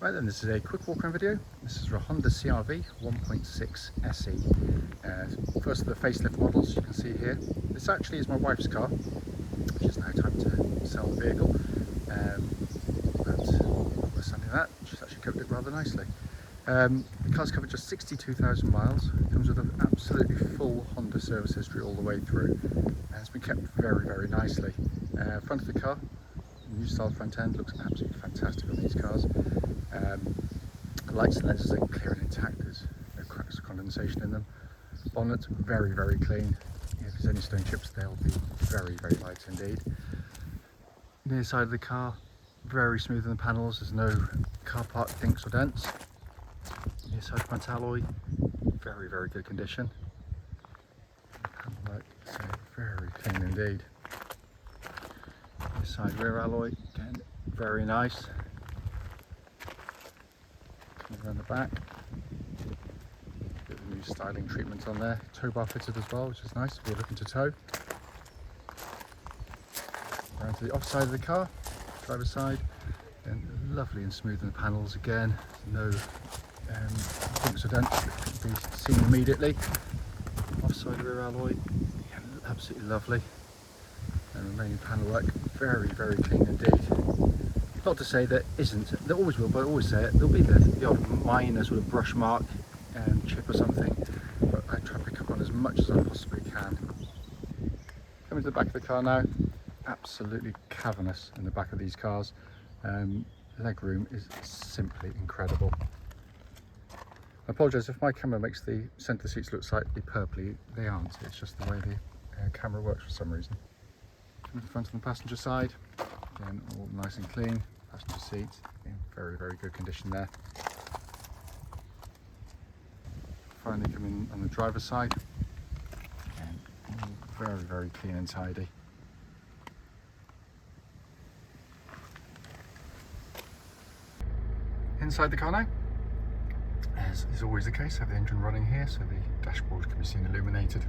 Right then, this is a quick walk around video. This is for a Honda CR-V 1.6 SE. First of the facelift models you can see here. This actually is my wife's car. She's now time to sell the vehicle. But notwithstanding that, she's actually covered it rather nicely. The car's covered just 62,000 miles. It comes with an absolutely full Honda service history all the way through. And it's been kept very, very nicely. Front of the car, new style front end, looks absolutely fantastic on these cars. The lights and lenses are clear and intact, there's no cracks or condensation in them. Bonnet, very, very clean. If there's any stone chips, they'll be very, very light indeed. Near side of the car, very smooth in the panels, there's no car part dinks or dents. Near side front alloy, very, very good condition. Like I say, very clean indeed. Near side rear alloy, again, very nice. Coming around the back, bit of new styling treatment on there. Tow bar fitted as well, which is nice if you're looking to tow. Around to the off side of the car, driver's side, and lovely and smooth in the panels again. No dinks or dents that can be seen immediately. Offside rear alloy, yeah, absolutely lovely. And remaining panel work, very, very clean indeed. Not to say there isn't, there always will, but I always say it, there'll be the odd minor sort of brush mark and chip or something, but I try to pick up on as much as I possibly can. Coming to the back of the car now, absolutely cavernous in the back of these cars. Leg room is simply incredible. I apologise if my camera makes the centre seats look slightly purpley, they aren't, it's just the way the camera works for some reason. Coming to the front of the passenger side, again all nice and clean. Passenger seats in very, very good condition there. Finally coming on the driver's side, again all very, very clean and tidy. Inside the car now, as is always the case, I have the engine running here, so the dashboard can be seen illuminated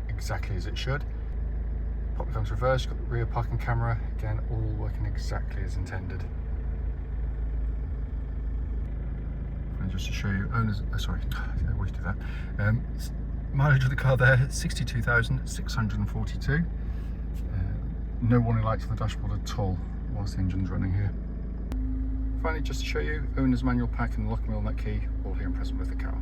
exactly as it should. Pop becomes reversed, you've got the rear parking camera, again all working exactly as intended. And just to show you owners, sorry, I always do that. Mileage of the car there, 62,642. No warning lights on the dashboard at all whilst the engine's running here. Finally, just to show you, owner's manual pack and the lock wheel nut key, all here and present with the car.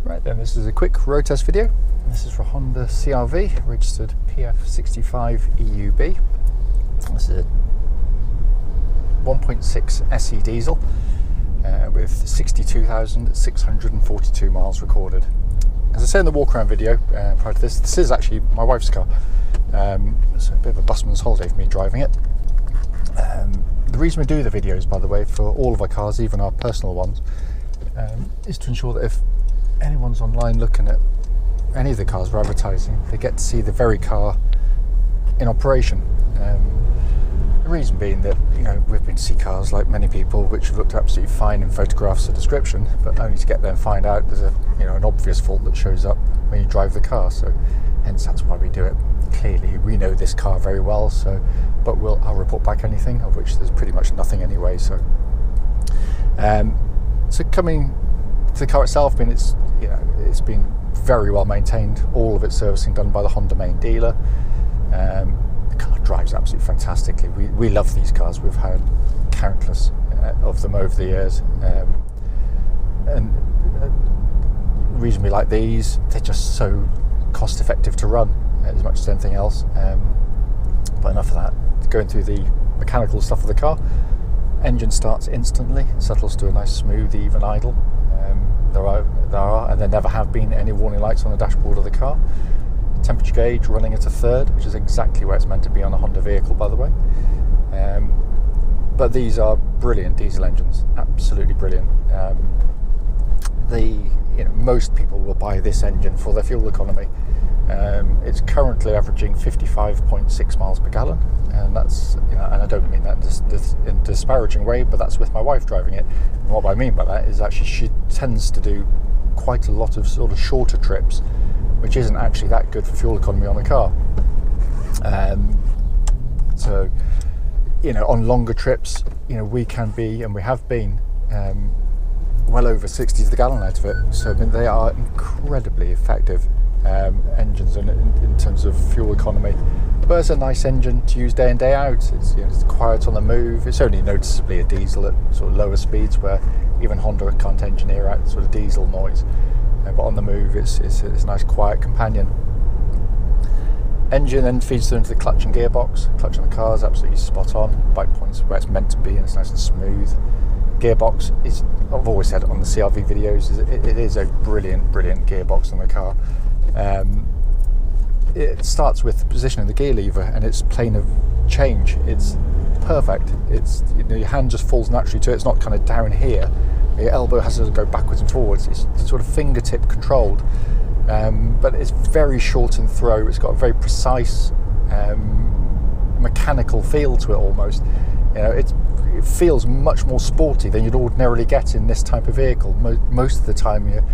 Right then, this is a quick road test video. This is for Honda CR-V, registered PF65EUB. This is a 1.6 SE diesel with 62,642 miles recorded. As I said in the walk around video prior to this is actually my wife's car. It's a bit of a busman's holiday for me driving it. The reason we do the videos, by the way, for all of our cars, even our personal ones, is to ensure that if anyone's online looking at any of the cars we're advertising, they get to see the very car in operation. The reason being that, you know, we've been to see cars like many people which have looked absolutely fine in photographs or description, but only to get there and find out there's an obvious fault that shows up when you drive the car. So hence that's why we do it. Clearly we know this car very well, so but I'll report back anything, of which there's pretty much nothing anyway. So so coming to the car itself, I mean, it's been very well maintained, all of its servicing done by the Honda main dealer. The car drives absolutely fantastically. We love these cars. We've had countless of them over the years, and the reason we like these, they're just so cost effective to run as much as anything else. But enough of that. Going through the mechanical stuff of the car, engine starts instantly, settles to a nice smooth even idle. There are and there never have been any warning lights on the dashboard of the car. Temperature gauge running at a third, which is exactly where it's meant to be on a Honda vehicle, by the way. But these are brilliant diesel engines, absolutely brilliant. Most people will buy this engine for their fuel economy. It's currently averaging 55.6 miles per gallon, and that's, and I don't mean that in a disparaging way, but that's with my wife driving it. And what I mean by that is actually she tends to do quite a lot of sort of shorter trips, which isn't actually that good for fuel economy on a car. So on longer trips, we can be, and we have been, well over 60 to the gallon out of it. So they are incredibly effective engines in terms of fuel economy. But it's a nice engine to use day in, day out. It's quiet on the move. It's only noticeably a diesel at sort of lower speeds, where even Honda can't engineer out sort of diesel noise. But on the move, it's a nice quiet companion. Engine then feeds through into the clutch and gearbox. Clutch on the car is absolutely spot on. Bike points where it's meant to be, and it's nice and smooth. Gearbox is, I've always said on the CRV videos, it is a brilliant gearbox on the car. It starts with the position of the gear lever and its plane of change. It's perfect. It's your hand just falls naturally to it. It's not kind of down here. Your elbow has to go backwards and forwards. It's sort of fingertip controlled, but it's very short in throw. It's got a very precise mechanical feel to it almost. It feels much more sporty than you'd ordinarily get in this type of vehicle. Most of the time you're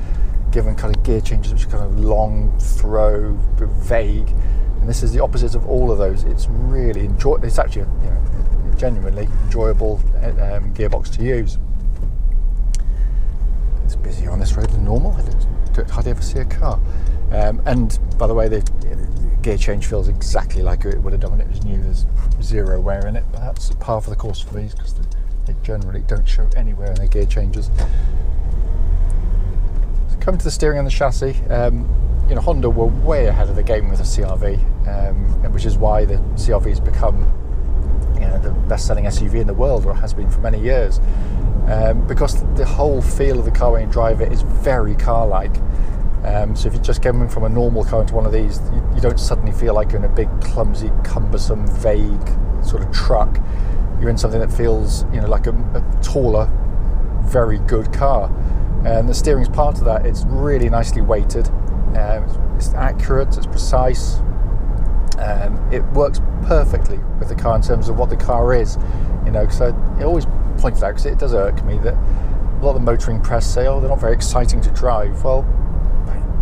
given kind of gear changes which are kind of long, throw, vague, and this is the opposite of all of those. It's really it's actually a genuinely enjoyable gearbox to use. It's busier on this road than normal. I don't hardly ever see a car. And by the way, the gear change feels exactly like it would have done when it was new. There's zero wear in it, but that's par for the course for these, because they generally don't show anywhere in their gear changes. Coming to the steering and the chassis, Honda were way ahead of the game with the CRV, which is why the CRV has become the best-selling SUV in the world, or has been for many years, because the whole feel of the car when you drive it is very car-like. So if you just get from a normal car into one of these, you don't suddenly feel like you're in a big, clumsy, cumbersome, vague sort of truck. You're in something that feels like a taller, very good car. And the steering's part of that. It's really nicely weighted. It's accurate. It's precise. It works perfectly with the car in terms of what the car is. Because I always point it out, because it does irk me that a lot of the motoring press say, "Oh, they're not very exciting to drive." Well,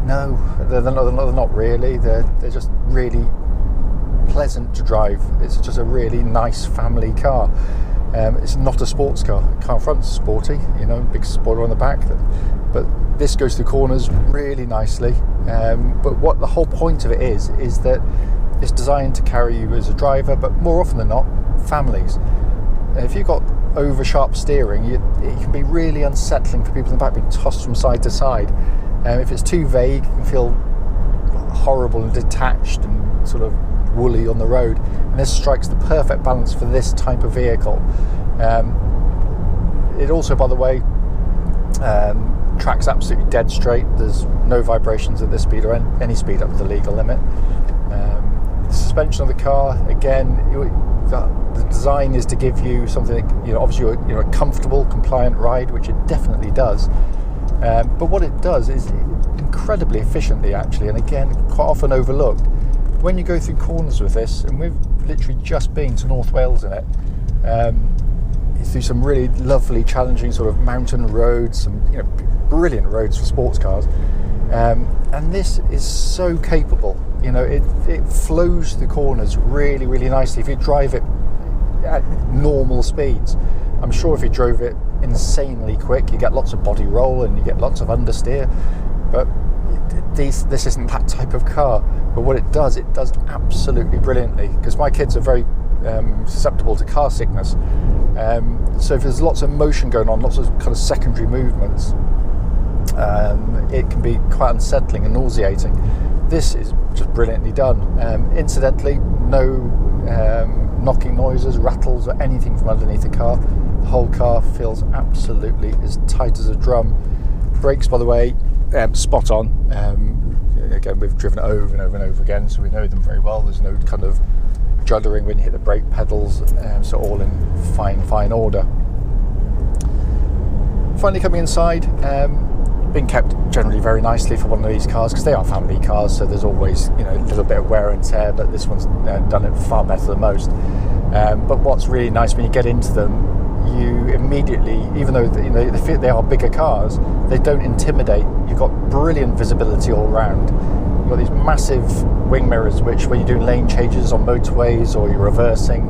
no, they're not really. They're just really pleasant to drive. It's just a really nice family car. It's not a sports car. The car in front's sporty, big spoiler on the back, but this goes through corners really nicely. But what the whole point of it is that it's designed to carry you as a driver, but more often than not, families. If you've got over sharp steering, it can be really unsettling for people in the back, being tossed from side to side. If it's too vague, you can feel horrible and detached and sort of woolly on the road, and this strikes the perfect balance for this type of vehicle. It also, by the way, tracks absolutely dead straight. There's no vibrations at this speed or any speed up to the legal limit. The suspension of the car, again, the design is to give you something that, obviously a comfortable, compliant ride, which it definitely does. But what it does is incredibly efficiently, actually, and again, quite often overlooked. When you go through corners with this, and we've literally just been to North Wales in it, through some really lovely, challenging sort of mountain roads, some brilliant roads for sports cars, and this is so capable. It flows the corners really, really nicely. If you drive it at normal speeds, I'm sure if you drove it insanely quick, you get lots of body roll and you get lots of understeer, but this isn't that type of car. But what it does absolutely brilliantly, because my kids are very susceptible to car sickness, so if there's lots of motion going on, lots of kind of secondary movements, it can be quite unsettling and nauseating. This is just brilliantly done. Incidentally, no knocking noises, rattles or anything from underneath the car. The whole car feels absolutely as tight as a drum. Brakes, by the way, spot on. Again, we've driven it over and over and over again, so we know them very well. There's no kind of juddering when you hit the brake pedals, so all in fine order. Finally coming inside, being kept generally very nicely for one of these cars, because they are family cars, so there's always a little bit of wear and tear, but this one's done it far better than most. But what's really nice when you get into them, you immediately, even though they are bigger cars, they don't intimidate. You've got brilliant visibility all around. You've got these massive wing mirrors, which when you're doing lane changes on motorways or you're reversing,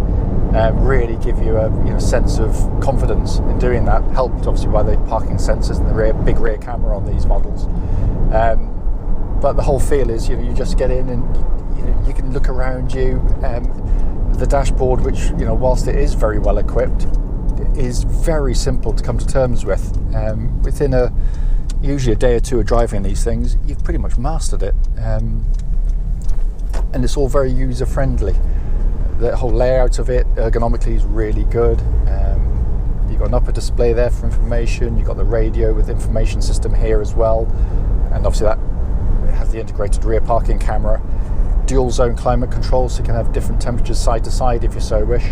really give you a sense of confidence in doing that. Helped obviously by the parking sensors and the big rear camera on these models. But the whole feel is, you just get in and you can look around you. The dashboard, which whilst it is very well equipped, is very simple to come to terms with. Within usually a day or two of driving these things, you've pretty much mastered it, and it's all very user friendly. The whole layout of it ergonomically is really good. You've got an upper display there for information. You've got the radio with information system here as well, and obviously that has the integrated rear parking camera. Dual zone climate control, so you can have different temperatures side to side if you so wish,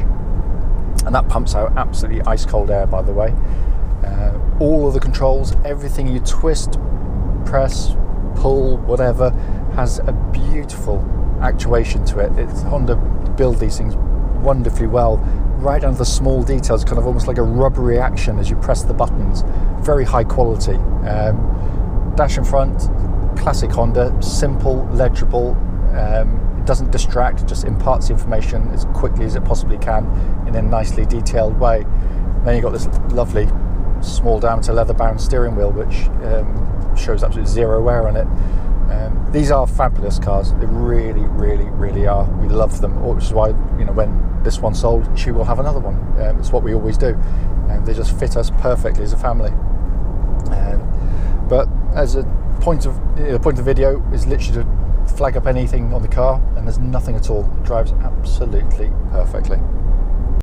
and that pumps out absolutely ice cold air, by the way. All of the controls, everything you twist, press, pull, whatever, has a beautiful actuation to it. Honda build these things wonderfully well, right down to the small details, kind of almost like a rubbery action as you press the buttons. Very high quality. Dash in front, classic Honda, simple, legible. It doesn't distract, it just imparts the information as quickly as it possibly can in a nicely detailed way. Then you've got this lovely small diameter leather bound steering wheel, which shows absolutely zero wear on it. These are fabulous cars. They really, really, really are. We love them, which is why when this one's sold, she will have another one. It's what we always do, and they just fit us perfectly as a family. But as a point of the video is literally to flag up anything on the car, and there's nothing at all. It drives absolutely perfectly.